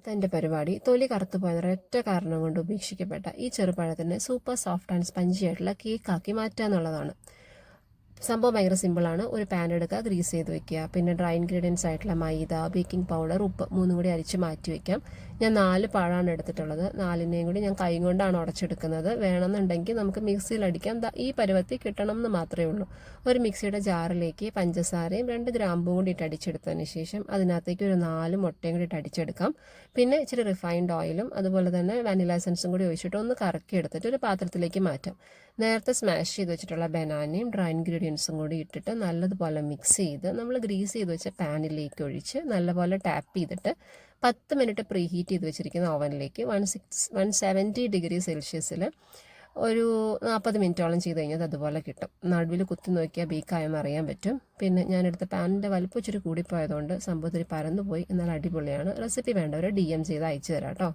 തൻ്റെ പരിപാടി തൊലി കറുത്തു പോയ ഒരൊറ്റ കാരണം കൊണ്ട് ഉപേക്ഷിക്കപ്പെട്ട ഈ ചെറുപഴത്തിനെ സൂപ്പർ സോഫ്റ്റ് ആൻഡ് സ്പഞ്ചി ആയിട്ടുള്ള കേക്കാക്കി മാറ്റുക എന്നുള്ളതാണ്. സംഭവം ഭയങ്കര സിമ്പിളാണ്. ഒരു പാൻ എടുക്കുക, ഗ്രീസ് ചെയ്ത് വെക്കുക. പിന്നെ ഡ്രൈ ഇൻഗ്രീഡിയൻസ് ആയിട്ടുള്ള മൈദ, ബേക്കിംഗ് പൗഡർ, ഉപ്പ് മൂന്നും കൂടി അരിച്ച് മാറ്റി വയ്ക്കാം. ഞാൻ 4 പഴമാണ് എടുത്തിട്ടുള്ളത്. 4നെയും കൂടി ഞാൻ കൈ കൊണ്ടാണ് ഉടച്ചെടുക്കുന്നത്. വേണമെന്നുണ്ടെങ്കിൽ നമുക്ക് മിക്സിയിൽ അടിക്കാം. ഈ പരുവത്തിൽ കിട്ടണം എന്ന് മാത്രമേ ഉള്ളൂ. ഒരു മിക്സിയുടെ ജാറിലേക്ക് പഞ്ചസാരയും 2 ഗ്രാമ്പും കൂടി ഇട്ട് അടിച്ചെടുത്തതിന് ശേഷം അതിനകത്തേക്ക് ഒരു 4 മുട്ടയും കൂടി ഇട്ട് അടിച്ചെടുക്കാം. പിന്നെ ഇച്ചിരി റിഫൈൻഡ് ഓയിലും അതുപോലെ തന്നെ വാനില എസൻസും കൂടി ഒഴിച്ചിട്ട് ഒന്ന് കറക്കി എടുത്തിട്ട് ഒരു പാത്രത്തിലേക്ക് മാറ്റാം. നേരത്തെ സ്മാഷ് ചെയ്ത് വെച്ചിട്ടുള്ള ബനാനയും ഡ്രൈ ഇൻഗ്രീഡിയൻസും കൂടി ഇട്ടിട്ട് നല്ലതുപോലെ മിക്സ് ചെയ്ത് നമ്മൾ ഗ്രീസ് ചെയ്ത് വെച്ച പാനിലേക്ക് ഒഴിച്ച് നല്ലപോലെ ടാപ്പ് ചെയ്തിട്ട് 10 മിനിറ്റ് പ്രീ ഹീറ്റ് ചെയ്ത് വെച്ചിരിക്കുന്ന ഓവനിലേക്ക് 170 ഡിഗ്രി സെൽഷ്യസിൽ ഒരു 40 മിനിറ്റോളം ചെയ്ത് കഴിഞ്ഞാൽ അതുപോലെ കിട്ടും. നടുവിൽ കുത്തി നോക്കിയാൽ ബേക്കായെന്ന് അറിയാൻ പറ്റും. പിന്നെ ഞാനെടുത്ത പാനിൻ്റെ വലുപ്പം ഇച്ചിരി കൂടിപ്പോയതുകൊണ്ട് സംഭവത്തിൽ പരന്നുപോയി. എന്നാൽ അടിപൊളിയാണ്. റെസിപ്പി വേണ്ടവർ DM ചെയ്ത് അയച്ചു തരാം കേട്ടോ.